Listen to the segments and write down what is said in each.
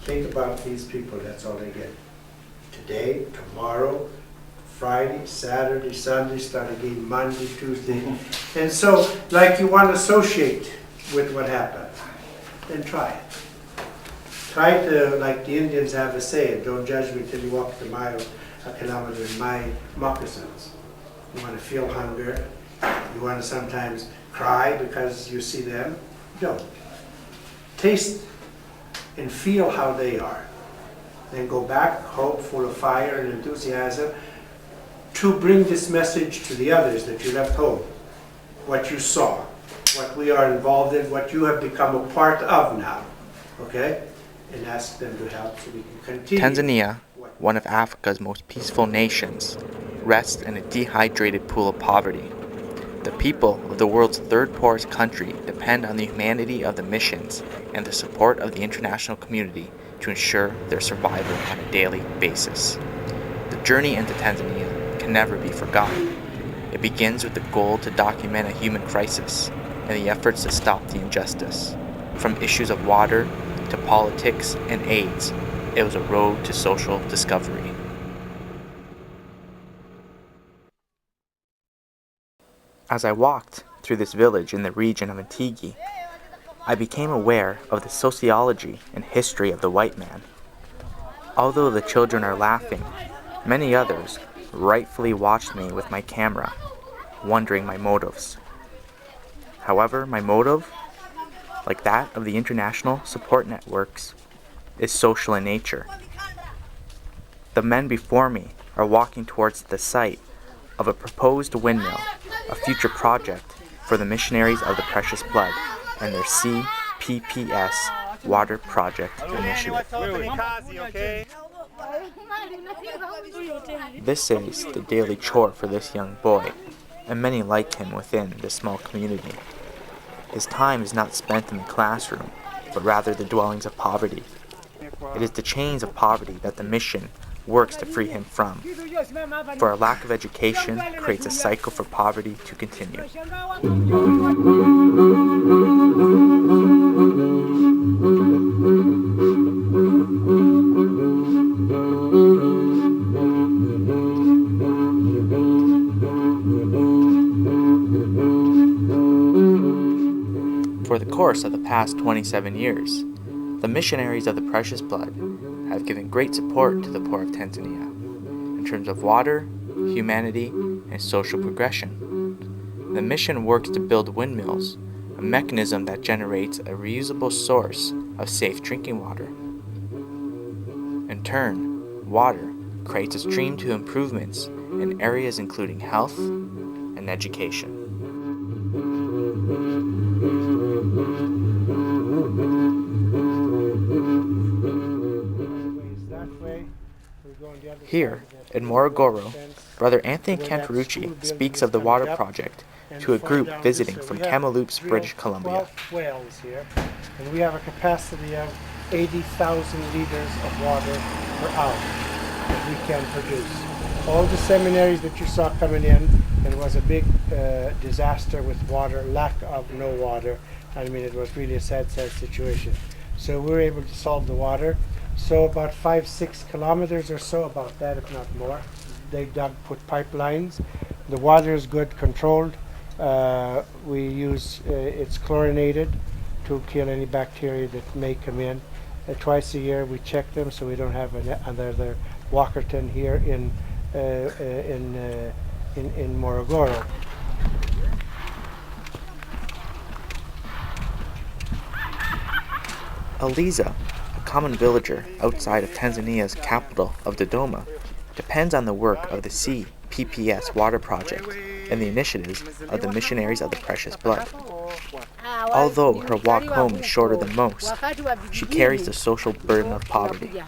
Think about these people, that's all they get. Today, tomorrow, Friday, Saturday, Sunday, start again Monday, Tuesday. And so, like you want to associate with what happened, then try it. Try to, like the Indians have a saying, don't judge me till you walk a kilometer in my moccasins. You want to feel hunger. You want to sometimes cry because you see them. Don't. Taste and feel how they are. Then go back, hope, full of fire and enthusiasm, to bring this message to the others that you left home. What you saw, what we are involved in, what you have become a part of now. Okay? And ask them to help so we can continue. Tanzania, one of Africa's most peaceful nations, rests in a dehydrated pool of poverty. The people of the world's third poorest country depend on the humanity of the missions and the support of the international community to ensure their survival on a daily basis. The journey into Tanzania can never be forgotten. It begins with the goal to document a human crisis and the efforts to stop the injustice. From issues of water to politics and AIDS, it was a road to social discovery. As I walked through this village in the region of Antigi, I became aware of the sociology and history of the white man. Although the children are laughing, many others rightfully watched me with my camera, wondering my motives. However, my motive, like that of the international support networks, is social in nature. The men before me are walking towards the site of a proposed windmill, a future project for the Missionaries of the Precious Blood and their CPPS Water Project Initiative. This is the daily chore for this young boy, and many like him within this small community. His time is not spent in the classroom, but rather the dwellings of poverty. It is the chains of poverty that the mission works to free him from. For a lack of education creates a cycle for poverty to continue. For the course of the past 27 years, the Missionaries of the Precious Blood have given great support to the poor of Tanzania in terms of water, humanity, and social progression. The mission works to build windmills, a mechanism that generates a reusable source of safe drinking water. In turn, water creates a stream to improvements in areas including health and education. Here, in Morogoro, Brother Anthony Perrotta speaks of the water project to a group visiting from Kamloops, British Columbia. Wells here, and we have a capacity of 80,000 liters of water per hour that we can produce. All the seminaries that you saw coming in, and it was a big disaster with water, lack of no water. I mean, it was really a sad situation. So we were able to solve the water. So about 5-6 kilometers or so, about that, if not more. They put pipelines. The water is good, controlled. We use, it's chlorinated to kill any bacteria that may come in. Twice a year we check them so we don't have another Walkerton here in Morogoro. Aliza, a common villager outside of Tanzania's capital of Dodoma, depends on the work of the CPPS Water Project and the initiatives of the Missionaries of the Precious Blood. Although her walk home is shorter than most, she carries the social burden of poverty.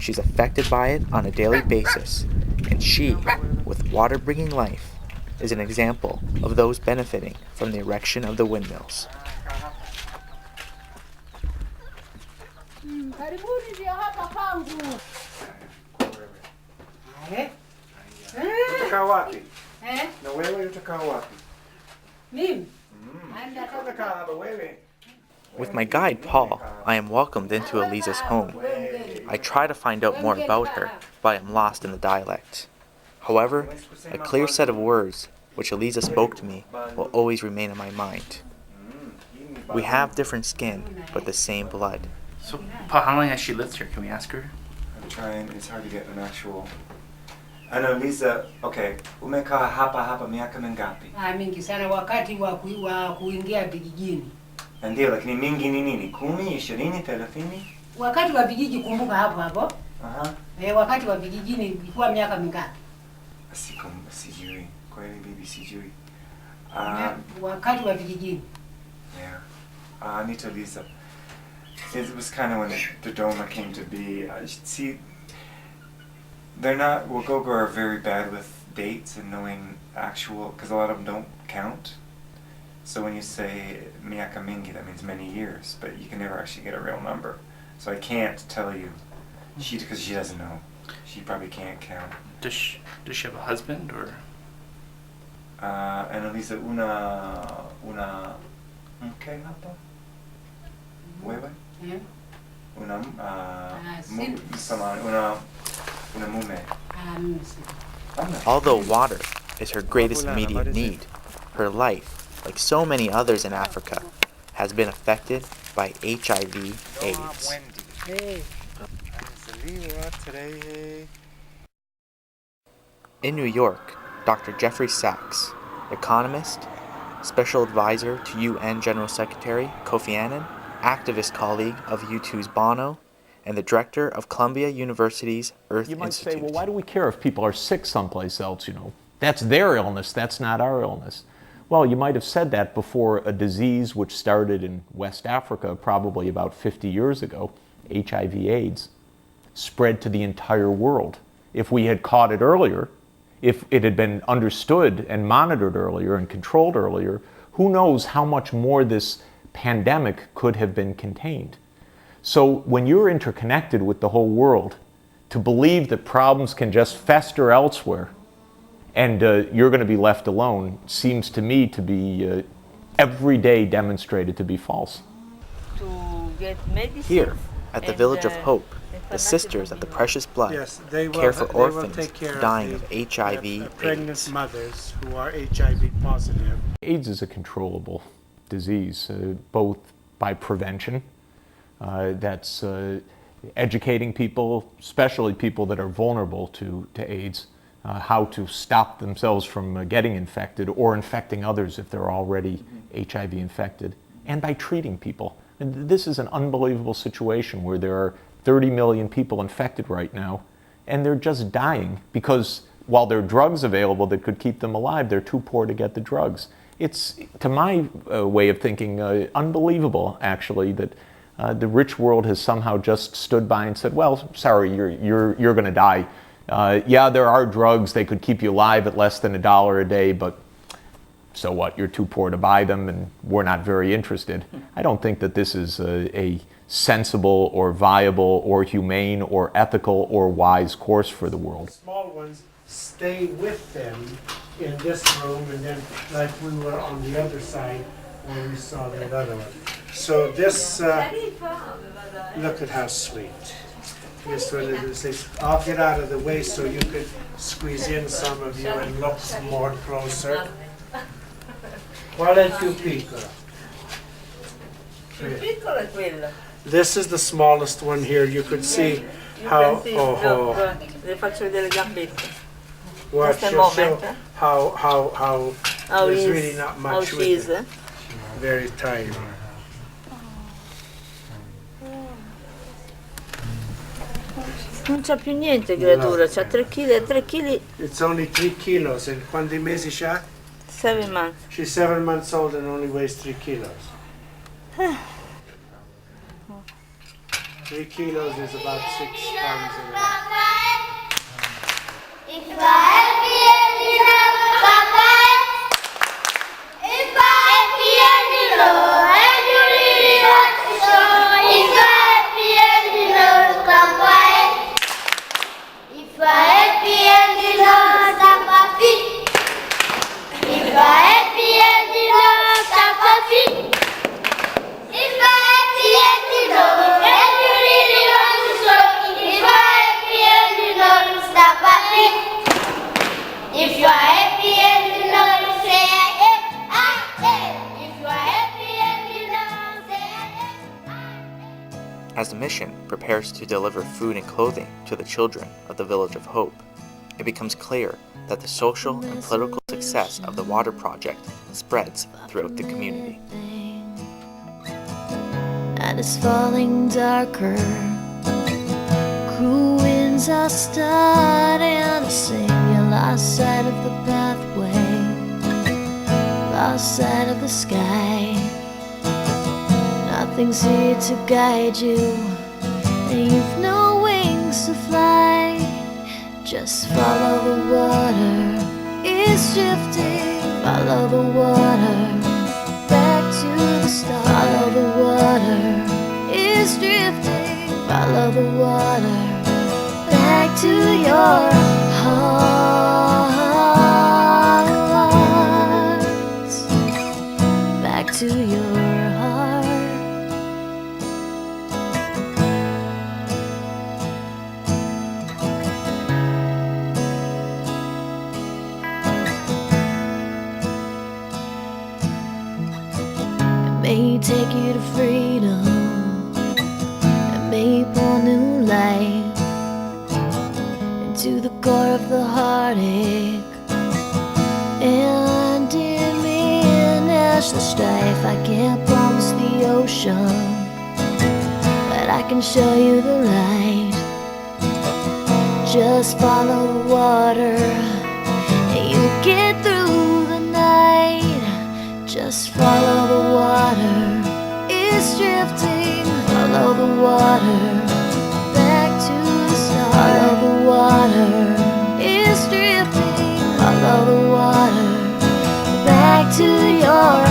She's affected by it on a daily basis, and she, with water bringing life, is an example of those benefiting from the erection of the windmills. With my guide Paul, I am welcomed into Eliza's home. I try to find out more about her, but I am lost in the dialect. However, a clear set of words which Eliza spoke to me will always remain in my mind. We have different skin, but the same blood. So, Pa, how long has she lived here? Can we ask her? I'm trying, it's hard to get an actual... Ano, Eliza, okay, umekaa hapa miaka mingapi? Mingi sana wakati wa kuingia vijijini. Ndio, lakini mingi ni nini? 10, 20, 30? Wakati wa vijiji kumbuka hapo. Aha. Wakati wa vijijini ilikuwa miaka mingapi? Sijui. Kweli bibi sijui. Wakati wa vijijini. Yeah. Nita Eliza. It was kind of when the Dodoma came to be. See, Wagogo are very bad with dates and knowing actual, because a lot of them don't count. So when you say miaka mingi, that means many years, but you can never actually get a real number. So I can't tell you, because she doesn't know. She probably can't count. Does she have a husband, or? Annalisa, una mke hapa? Wewe? Una mume. Although water is her greatest immediate need, her life, like so many others in Africa, has been affected by HIV/AIDS. In New York, Dr. Jeffrey Sachs, economist, special advisor to UN General Secretary Kofi Annan, activist colleague of U2's Bono, and the director of Columbia University's Earth You might Institute. say, well, why do we care if people are sick someplace else, you know? That's their illness, that's not our illness. Well, you might have said that before a disease which started in West Africa probably about 50 years ago, HIV/AIDS, spread to the entire world. If we had caught it earlier, if it had been understood and monitored earlier and controlled earlier, who knows how much more this pandemic could have been contained. So when you're interconnected with the whole world, to believe that problems can just fester elsewhere and you're going to be left alone seems to me to be every day demonstrated to be false. Here, at the Village of Hope, the Sisters of the Precious Blood care for orphans dying of HIV/AIDS. Pregnant mothers who are HIV positive. AIDS is a controllable disease, both by prevention, that's educating people, especially people that are vulnerable to AIDS, how to stop themselves from getting infected or infecting others if they're already HIV infected, and by treating people. And this is an unbelievable situation where there are 30 million people infected right now, and they're just dying because while there are drugs available that could keep them alive, they're too poor to get the drugs. It's, to my way of thinking, unbelievable, actually, that the rich world has somehow just stood by and said, well, sorry, you're going to die. Yeah, there are drugs, they could keep you alive at less than $1 a day, but so what? You're too poor to buy them, and we're not very interested. I don't think that this is a sensible or viable or humane or ethical or wise course for the world. Small ones stay with them in this room, and then like we were on the other side when we saw that other one. So this, look at how sweet. This one is, I'll get out of the way so you could squeeze in some of you and look more closer. Qual è il più piccolo? This is the smallest one here. You could see how, Le faccio vedere le gambette. watch, Just a you'll show moment. how there's really not How much she with is. it. Very tiny. Non c'ha più niente creatura, c'ha 3 kg, 3 kg, It's only 3 kilos. And quanti mesi c'ha? 7 months. She's 7 months old and only weighs 3 kilos. 3 kilos is about 6 pounds and a half. As the mission prepares to deliver food and clothing to the children of the Village of Hope, it becomes clear that the social and political success of the water project spreads throughout the community. And it's falling darker. Cruel winds are starting to sing. You lost sight of the pathway, lost sight of the sky. Nothing's here to guide you, and you've no wings to fly. Just follow the water, it's drifting. Follow the water, back to the start. Follow the water, it's drifting. Follow the water, back to your heart. Back to your heart. May take you to freedom, and may pour new light into the core of the heartache. And in me national strife, I can't promise the ocean, but I can show you the light. Just follow the water, and you'll get through the night. Just follow the water, it's drifting. Follow the water, back to the start. Follow the water, it's drifting. Follow the water, back to your